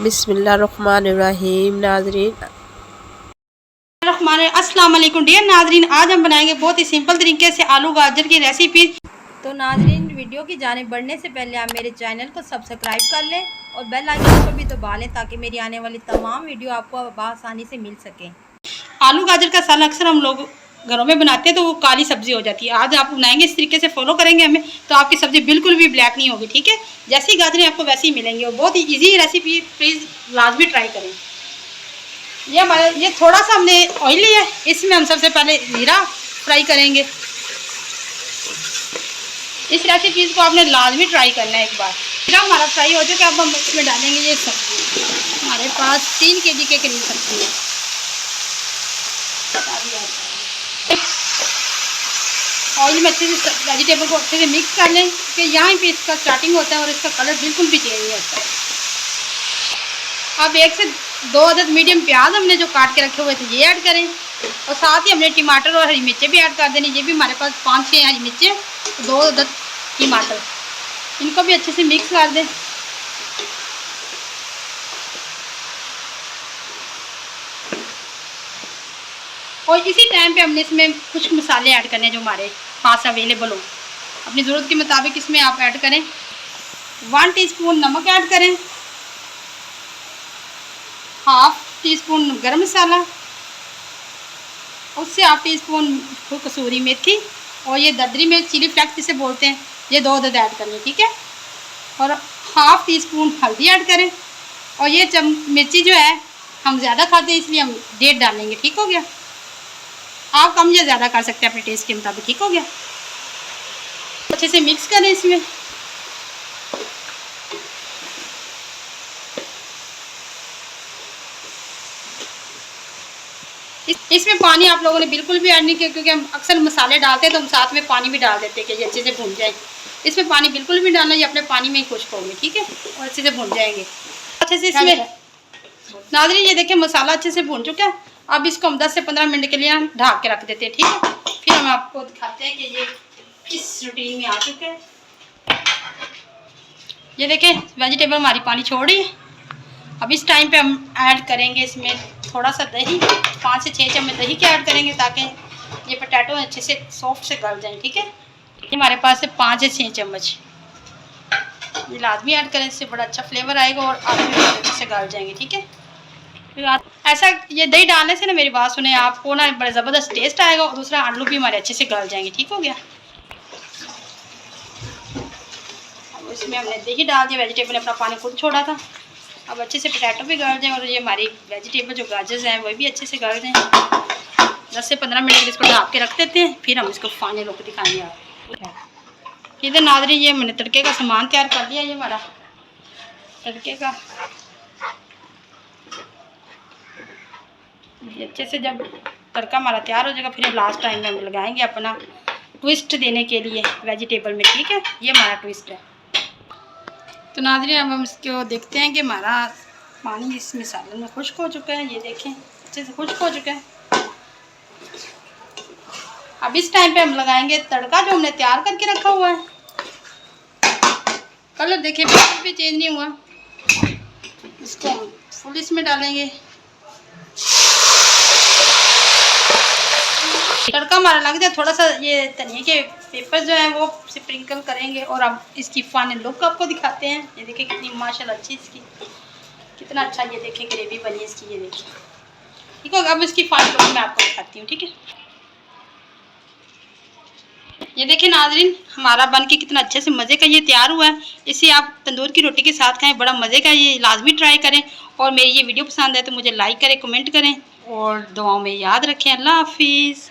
बिस्मिल्लाहिर्रहमानिर्रहीम। नाज़रीन अस्सलाम वालेकुम डियर नाज़रीन, आज हम बनाएंगे बहुत ही सिंपल तरीके से आलू गाजर की रेसिपी। तो नाज़रीन, वीडियो की जानिब बढ़ने से पहले आप मेरे चैनल को सब्सक्राइब कर लें और बेल आइकन को भी दबा लें ताकि मेरी आने वाली तमाम वीडियो आपको आसानी से मिल सके। आलू गाजर का सालन अक्सर हम लोग घरों में बनाते हैं तो वो काली सब्जी हो जाती है। आज आप बनाएंगे इस तरीके से फॉलो करेंगे हमें, तो आपकी सब्जी बिल्कुल भी ब्लैक नहीं होगी। ठीक है, जैसी गाजरें आपको वैसी ही मिलेंगी और बहुत ही ईजी रेसिपी, प्लीज़ लाजमी ट्राई करें। ये थोड़ा सा हमने ऑयल लिया है, इसमें हम सबसे पहले जीरा फ्राई करेंगे। इस रेसिपी को आपने लाजमी ट्राई करना है एक बार। जीरा हमारा फ्राई हो चुका है, अब हम इसमें डालेंगे ये सब्जी। हमारे पास 3 kg के करीब सब्जी है। ऑयल में अच्छे से वेजिटेबल को अच्छे से मिक्स कर लें कि यहाँ पे इसका स्टार्टिंग होता है और इसका कलर बिल्कुल भी चेंज नहीं होता। अब 1 से 2 अदद मीडियम प्याज हमने जो काट के रखे हुए थे ये ऐड करें और साथ ही हमने टमाटर और हरी मिर्चें भी ऐड कर देनी। ये भी हमारे पास 5-6 हरी मिर्चें, 2 अदद टमाटर, इनको भी अच्छे से मिक्स कर दें। और इसी टाइम पे हमने इसमें कुछ मसाले ऐड करने जो हमारे पास अवेलेबल हो। अपनी ज़रूरत के मुताबिक इसमें आप ऐड करें। 1 टीस्पून नमक ऐड करें, 1/2 टीस्पून गरम मसाला, उससे 1/2 टीस्पून कसूरी मेथी और ये ददरी मिर्च चिली फ्लेक्स जिसे बोलते हैं, ये 2 अदद ऐड करनी। ठीक है, और 1/2 टीस्पून हल्दी ऐड करें। और ये मिर्ची जो है हम ज़्यादा खाते हैं इसलिए हम 1.5 डालेंगे। ठीक हो गया, आप कम या ज़्यादा कर सकते हैं अपने टेस्ट के मुताबिक। ठीक हो गया, अच्छे से मिक्स करें इसमें। इसमें पानी आप लोगों ने बिल्कुल भी ऐड नहीं किया, क्योंकि हम अक्सर मसाले डालते हैं तो हम साथ में पानी भी डाल देते हैं कि ये अच्छे से भुन जाए। इसमें पानी बिल्कुल भी डालना, ये अपने पानी में ही खुश्क होंगे। ठीक है, और अच्छे से भुन जाएंगे अच्छे से। इसमें नाज़रीन ये देखिए मसाला अच्छे से भुन चुका है। अब इसको हम 10 से 15 मिनट के लिए ढक के रख देते हैं। ठीक है, फिर हम आपको दिखाते हैं कि ये किस रूटीन में आ चुके हैं। ये देखें वेजिटेबल हमारी पानी छोड़ रही है। अब इस टाइम पे हम ऐड करेंगे इसमें थोड़ा सा दही, 5 से 6 चम्मच दही के ऐड करेंगे ताकि ये पोटैटो अच्छे से सॉफ्ट से गल जाए। ठीक है, ये हमारे पास है 5 से 6 चम्मच, ये लाजमी ऐड करें, इससे बड़ा अच्छा फ्लेवर आएगा और आलू भी अच्छे से गल जाएंगे। ठीक है, ऐसा ये दही डालने से ना, मेरी बात सुने, आपको ना बड़ा ज़बरदस्त टेस्ट आएगा और दूसरा आलू भी हमारे अच्छे से गल जाएंगे। ठीक हो गया, अब इसमें हमने दही डाल दिया, वेजिटेबल ने अपना पानी खुद छोड़ा था। अब अच्छे से पोटैटो भी गल जाए और ये हमारी वेजिटेबल जो गाजर हैं वो भी अच्छे से गल जाएँ। 10 से 15 मिनट इसको ढक के रख देते हैं, फिर हम इसको फाइनल लुक दिखाएंगे आपको। इधर नाज़रीन ये मैंने तड़के का सामान तैयार कर लिया। ये हमारा तड़के का, ये अच्छे से जब तड़का हमारा तैयार हो जाएगा फिर लास्ट टाइम में हम लगाएंगे अपना ट्विस्ट देने के लिए वेजिटेबल में। ठीक है, ये हमारा ट्विस्ट है। तो नाज़रीन अब हम इसको देखते हैं कि हमारा पानी इस मसाले में खुश्क हो चुका है। ये देखें अच्छे से खुश्क हो चुका है। अब इस टाइम पे हम लगाएंगे तड़का जो हमने तैयार करके रखा हुआ है। कलर देखिए बिल्कुल भी चेंज नहीं हुआ। इसको हम फुल इसमें डालेंगे। तड़का हमारा लग जाए, थोड़ा सा ये धनिया के पेपर जो हैं वो स्प्रिंकल करेंगे और अब इसकी फाइनल लुक आपको दिखाते हैं। ये देखिए कितनी माशाल्लाह अच्छी इसकी, कितना अच्छा ये देखिए ग्रेवी बनी इसकी। ये देखिए ठीक है, अब इसकी फाइनल लुक मैं आपको दिखाती हूँ। ठीक है, ये देखिए नाज़रीन हमारा बन के कितना अच्छे से मज़े का ये तैयार हुआ है। इसे आप तंदूर की रोटी के साथ खाएं, बड़ा मज़े का, ये लाजमी ट्राई करें। और मेरी ये वीडियो पसंद है तो मुझे लाइक करें, कमेंट करें और दुआओं में याद रखें। अल्लाह हाफिज़।